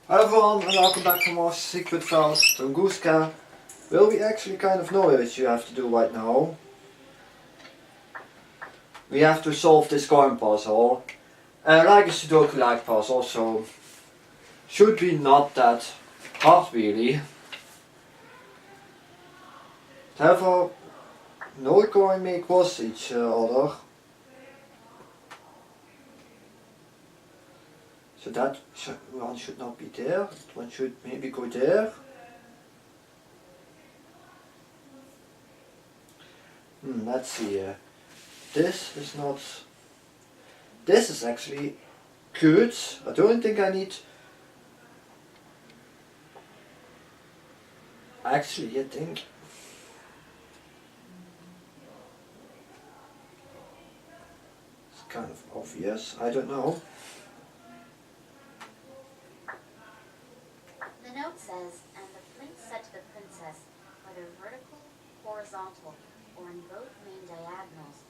Hi everyone and welcome back to more Secret Files Tunguska. Well, we actually kind of know what you have to do right now. We have to solve this coin puzzle. Like a Sudoku-like puzzle, so should be not that hard really. However, no coin may cross each other. So that one should not be there, one should maybe go there. Let's see, this is not... This is actually good. I don't think I need... Actually, I think... It's kind of obvious, I don't know. The note says, and the prince said to the princess, whether vertical, horizontal, or in both main diagonals,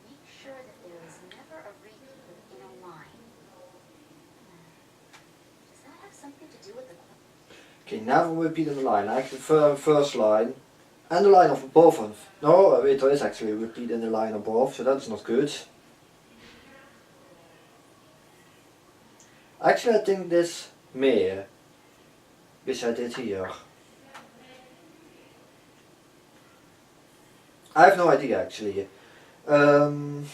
make sure that there is never a repeat within a line. Does that have something to do with the... Okay, never repeat in the line, like the first line and the line of above. No, wait, there is actually a repeat in the line above, so that's not good. Actually, I think this may, which I did here. I have no idea actually. Because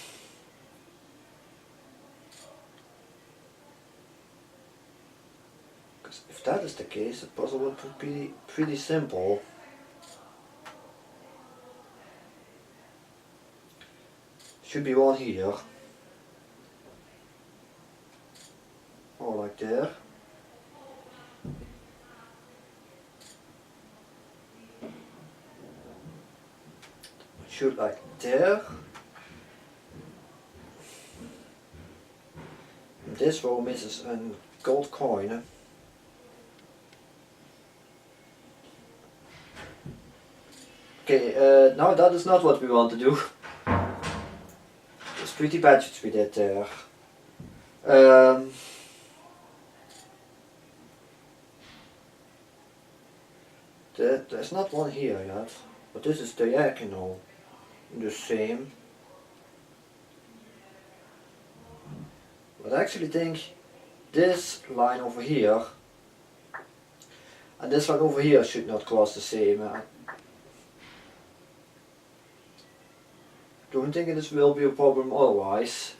if that is the case, the puzzle would be pretty simple. Should be one here. Or like there. Should like there. And this row misses a gold coin. Okay, no, that is not what we want to do. It's pretty bad what we did there. There's not one here yet, but this is diagonal. The same. But I actually think this line over here and this one over here should not cross the same. Don't think this will be a problem otherwise.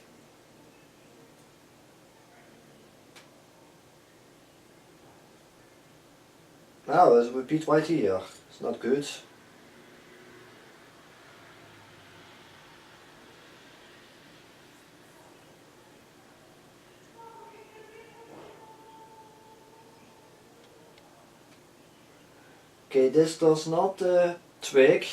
Now there's a repeat right here. It's not good. Okay, this does not trick.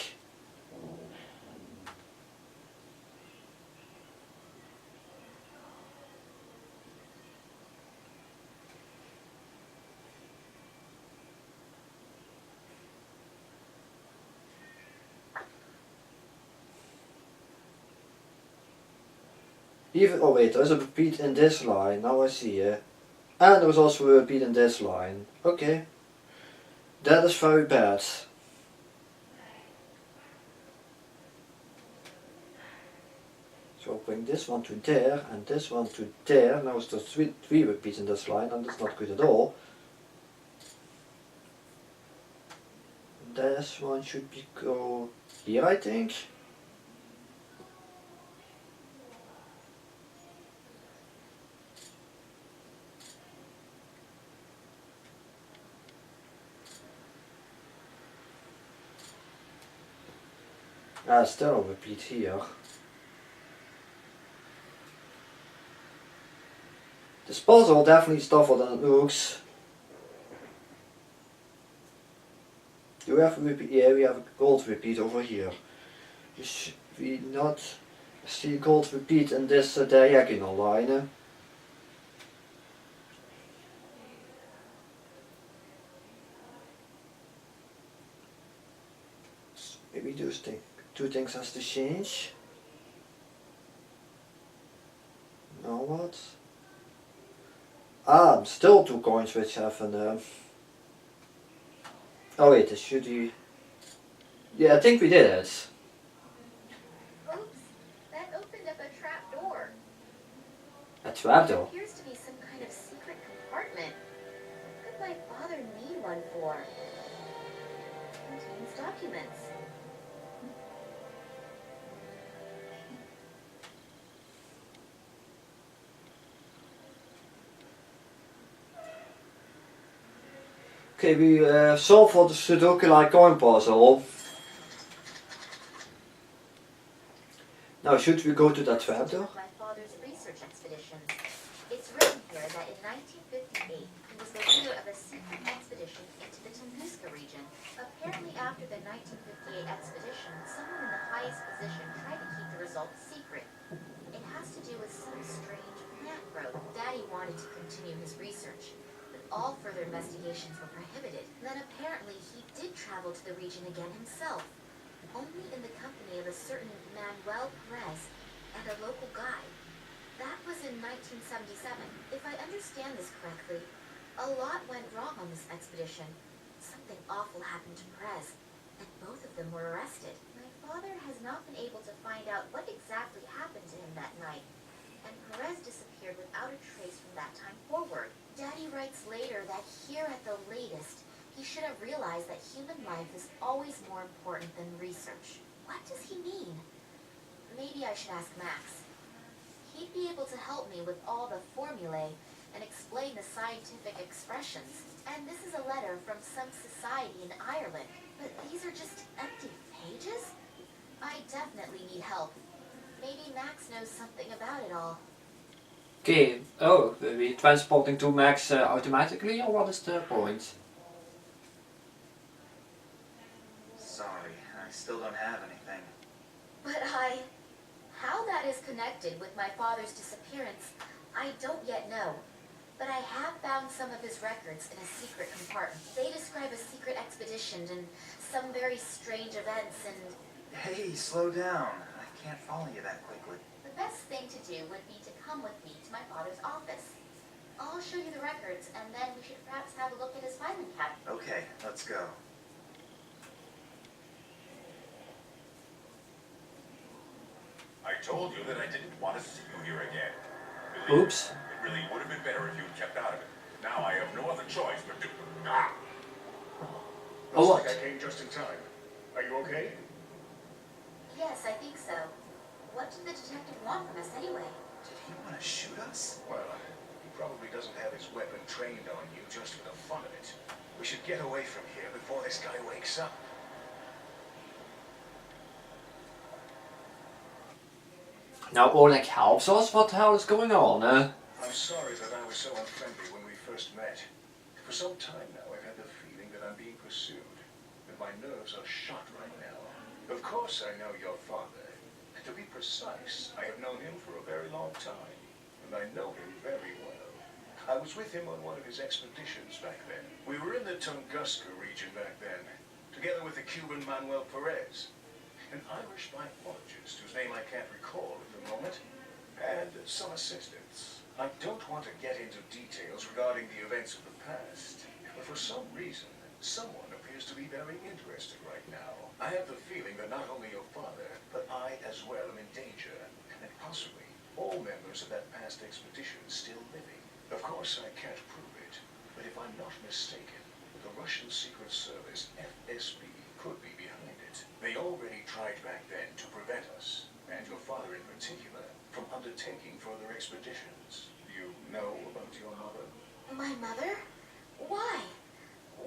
Even, oh wait, there's a repeat in this line, now I see it. And there's also a repeat in this line. Okay. That is very bad. So I'll bring this one to there and this one to there. Now there's three repeats in this line and that's not good at all. This one should go here, I think. Still a repeat here. This puzzle definitely tougher than it looks. Do we have a repeat? Yeah, we have a gold repeat over here. Should we not see gold repeat in this diagonal line? Maybe those two things has to change. Now what? Ah, still 2 coins which have an... Oh wait, should we... Yeah, I think we did it. Oops, that opened up a trap door. A trap There door? appears to be some kind of secret compartment. What could my father need one for? Contains documents. Okay, we solved for the Sudoku-like coin puzzle. Now should we go to that trap door? My father's research expeditions. It's written here that in 1958, he was the leader of a secret expedition into the Tunguska region. Apparently after the 1958 expedition, someone in the highest position tried to keep the results secret. It has to do with some strange plant growth. Daddy wanted to continue his research, but all further investigations were prohibited. Then apparently he did travel to the region again himself, only in the company of a certain Manuel Perez and a local guide. That was in 1977. If I understand this correctly, a lot went wrong on this expedition. Something awful happened to Perez, and both of them were arrested. My father has not been able to find out what exactly happened to him that night, and Perez disappeared without a trace from that time forward. Daddy writes later that here at the latest, he should have realized that human life is always more important than research. What does he mean? Maybe I should ask Max. He'd be able to help me with all the formulae and explain the scientific expressions. And this is a letter from some society in Ireland. But these are just empty pages? I definitely need help. Maybe Max knows something about it all. Okay, oh, are we transporting to Max automatically, or what is the point? Sorry, I still don't have anything. But how that is connected with my father's disappearance, I don't yet know. But I have found some of his records in a secret compartment. They describe a secret expedition and some very strange events and... Hey, slow down. I can't follow you that quickly. The best thing to do would be to come with me to my father's office. I'll show you the records, and then we should perhaps have a look at his filing cabinet. Okay, let's go. I told you that I didn't want to see you here again. Believe Oops. me, it really would have been better if you'd kept out of it. Now I have no other choice but to... Ah! Oh, Looks what? like I came just in time. Are you okay? Yes, I think so. What did the detective want from us anyway? Did he want to shoot us? Well, he probably doesn't have his weapon trained on you just for the fun of it. We should get away from here before this guy wakes up. Now Oleg helps us? What the hell is going on? I'm sorry that I was so unfriendly when we first met. For some time now, I've had the feeling that I'm being pursued, that my nerves are shot right now. Of course I know your father. To be precise, I have known him for a very long time, and I know him very well. I was with him on one of his expeditions back then. We were in the Tunguska region back then, together with the Cuban Manuel Perez, an Irish biologist whose name I can't recall at the moment, and some assistants. I don't want to get into details regarding the events of the past, but for some reason, someone appears to be very interested right now. I have the feeling that not only your father, but I as well am in danger, and possibly all members of that past expedition still living. Of course, I can't prove it, but if I'm not mistaken, the Russian Secret Service, FSB, could be behind it. They already tried back then to prevent us, and your father in particular, from undertaking further expeditions. You know about your mother? My mother? Why?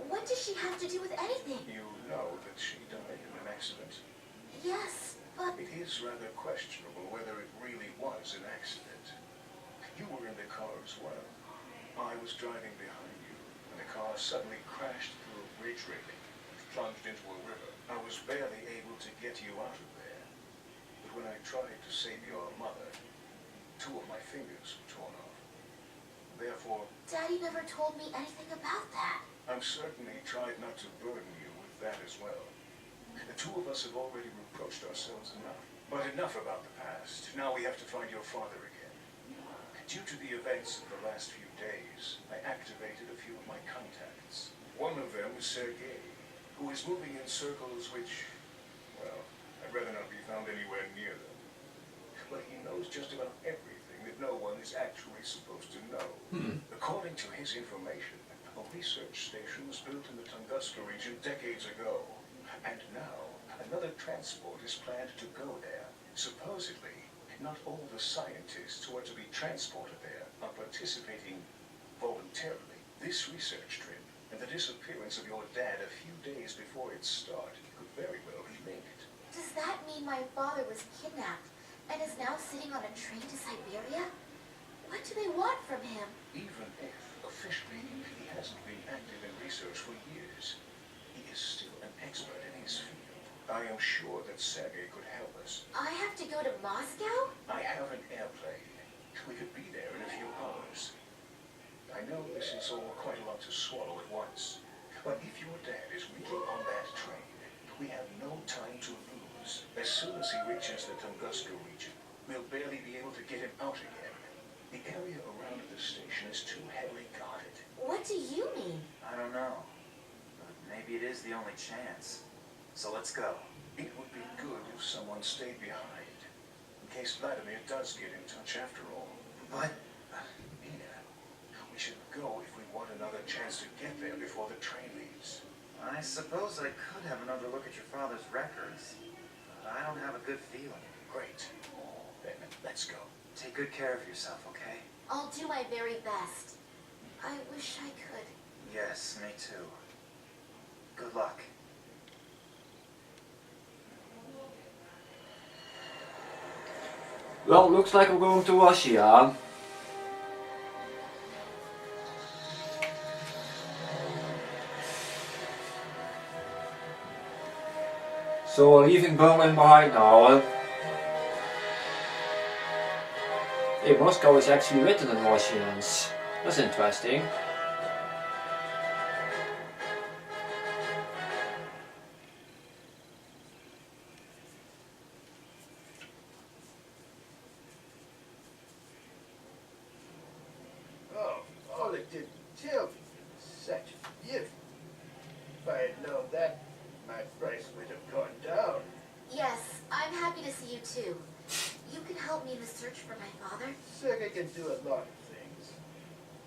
What does she have to do with anything? You know that she died in an accident. Yes, but... It is rather questionable whether it really was an accident. You were in the car as well. I was driving behind you, and the car suddenly crashed through a bridge railing and plunged into a river. I was barely able to get you out of there. But when I tried to save your mother, 2 of my fingers were torn off. Therefore, Daddy never told me anything about that. I'm certain he tried not to burden you with that as well. The 2 of us have already reproached ourselves enough. But enough about the past. Now we have to find your father again. Due to the events of the last few days, I activated a few of my contacts. One of them was Sergei, who is moving in circles which, well, I'd rather not be found anywhere near them. But he knows just about everything that no one is actually supposed to know. According to his information, a research station was built in the Tunguska region decades ago. And now, another transport is planned to go there. Supposedly, not all the scientists who are to be transported there are participating voluntarily. This research trip and the disappearance of your dad a few days before its start could very well be linked. Does that mean my father was kidnapped and is now sitting on a train to Siberia? What do they want from him? Even if, officially, he hasn't been active in research for years, he is still an expert in his field. I am sure that Sergei could help us. I have to go to Moscow? I have an airplane. We could be there in a few hours. I know this is all quite a lot to swallow at once, but if your dad is really on that train, we have no time to lose. As soon as he reaches the Tunguska region, we'll barely be able to get him out again. The area around the station is too heavily guarded. What do you mean? I don't know. But maybe it is the only chance. So let's go. It would be good if someone stayed behind, in case Vladimir does get in touch after all. But Nina, we should go if we want another chance to get there before the train leaves. I suppose I could have another look at your father's records. But I don't have a good feeling. Great. Then let's go. Take good care of yourself, okay? I'll do my very best. I wish I could. Yes, me too. Good luck. Well, looks like we're going to Russia. So we're leaving Berlin behind now. Hey, Moscow is actually written in Russians. That's interesting. Oh, all it didn't tell me. Such a gift. If I had known that, my price would have gone down. Yes, I'm happy to see you too. You can help me in the search for my father? Sergei can do a lot of things.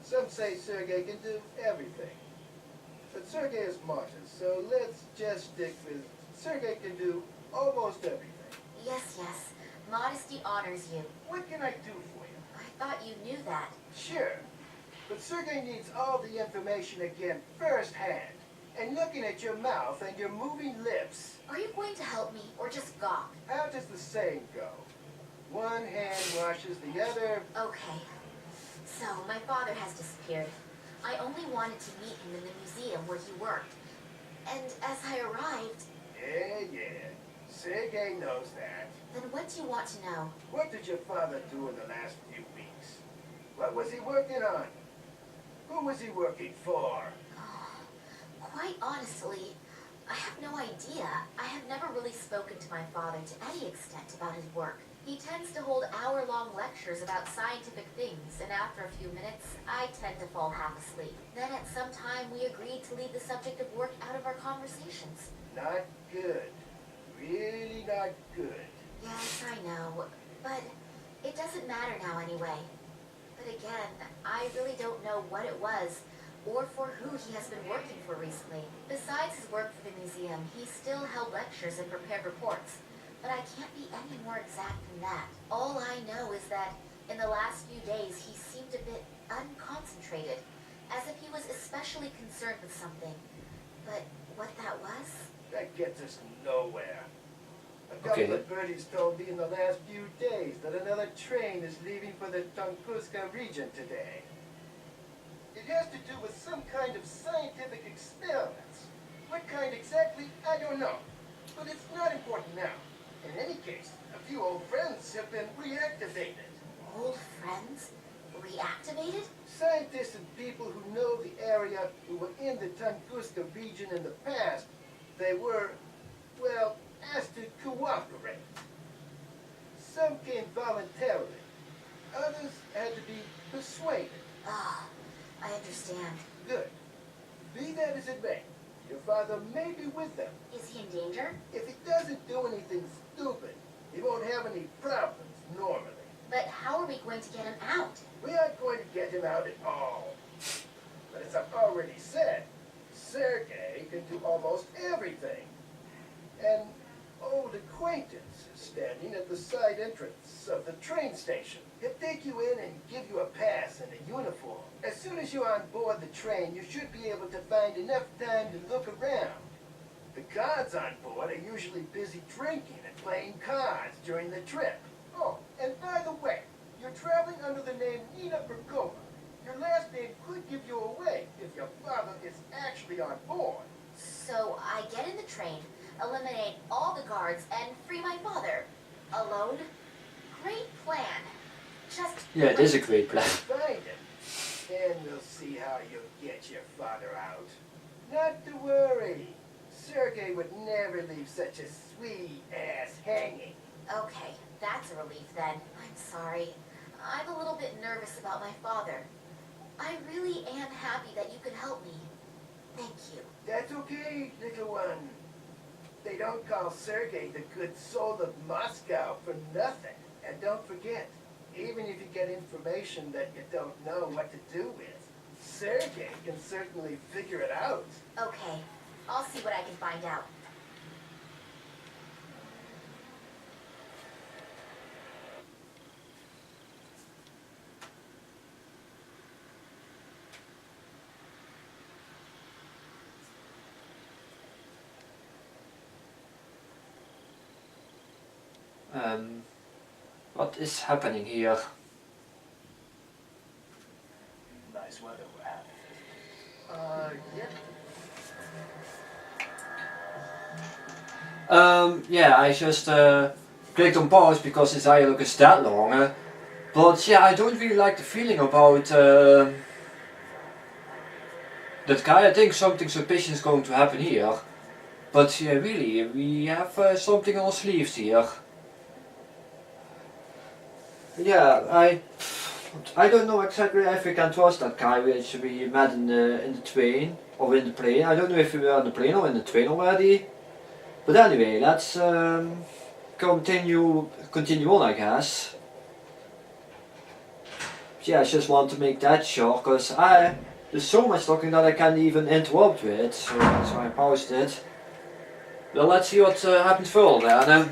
Some say Sergei can do everything. But Sergei is Martin, so let's just stick with Sergei can do almost everything. Yes, yes. Modesty honors you. What can I do for you? I thought you knew that. Sure. But Sergei needs all the information again firsthand. And looking at your mouth and your moving lips. Are you going to help me or just gawk? How does the saying go? One hand washes the other. Okay. So, my father has disappeared. I only wanted to meet him in the museum where he worked. And as I arrived... Yeah. Sergei knows that. Then what do you want to know? What did your father do in the last few weeks? What was he working on? Who was he working for? Quite honestly, I have no idea. I have never really spoken to my father to any extent about his work. He tends to hold hour-long lectures about scientific things, and after a few minutes, I tend to fall half asleep. Then at some time, we agreed to leave the subject of work out of our conversations. Not good. Really not good. Yes, I know, but it doesn't matter now anyway. But again, I really don't know what it was, or for who he has been working for recently. Besides his work for the museum, he still held lectures and prepared reports. But I can't be any more exact than that. All I know is that in the last few days, he seemed a bit unconcentrated, as if he was especially concerned with something. But what that was? That gets us nowhere. A Okay. couple of birdies told me in the last few days that another train is leaving for the Tunguska region today. It has to do with some kind of scientific experiments. What kind exactly, I don't know. But it's not important now. In any case, a few old friends have been reactivated. Old friends? Reactivated? Scientists and people who know the area, who were in the Tunguska region in the past, they were, well, asked to cooperate. Some came voluntarily. Others had to be persuaded. Ah, I understand. Good. Be that as it may, your father may be with them. Is he in danger? If he doesn't do anything stupid, he won't have any problems normally. But how are we going to get him out? We aren't going to get him out at all. But as I've already said, Sergei can do almost everything. An old acquaintance is standing at the side entrance of the train station. He'll take you in and give you a pass and a uniform. As soon as you're on board the train, you should be able to find enough time to look around. The guards on board are usually busy drinking and playing cards during the trip. Oh, and by the way, you're traveling under the name Nina Perkova. Your last name could give you away if your father is actually on board. So I get in the train, eliminate all the guards, and free my father. Alone? Great plan. Just Yeah, it is a great plan. Find him. Then we'll see how you get your father out. Not to worry. Sergei would never leave such a sweet ass hanging. Okay, that's a relief then. I'm sorry. I'm a little bit nervous about my father. I really am happy that you could help me. Thank you. That's okay, little one. They don't call Sergei the good soul of Moscow for nothing. And don't forget, even if you get information that you don't know what to do with, Sergei can certainly figure it out. Okay, I'll see what I can find out. What is happening here? Nice weather we're having. Yeah. Yeah, I just clicked on pause because this dialogue is that long. But yeah, I don't really like the feeling about that guy. I think something suspicious is going to happen here. But yeah, really, we have something on our sleeves here. Yeah, I don't know exactly if we can trust that guy which we met in the train or in the plane. I don't know if we were on the plane or in the train already. But anyway, let's continue on, I guess. Yeah, I just want to make that short because there's so much talking that I can't even interrupt with, so that's why I paused it. Well, let's see what happens further then.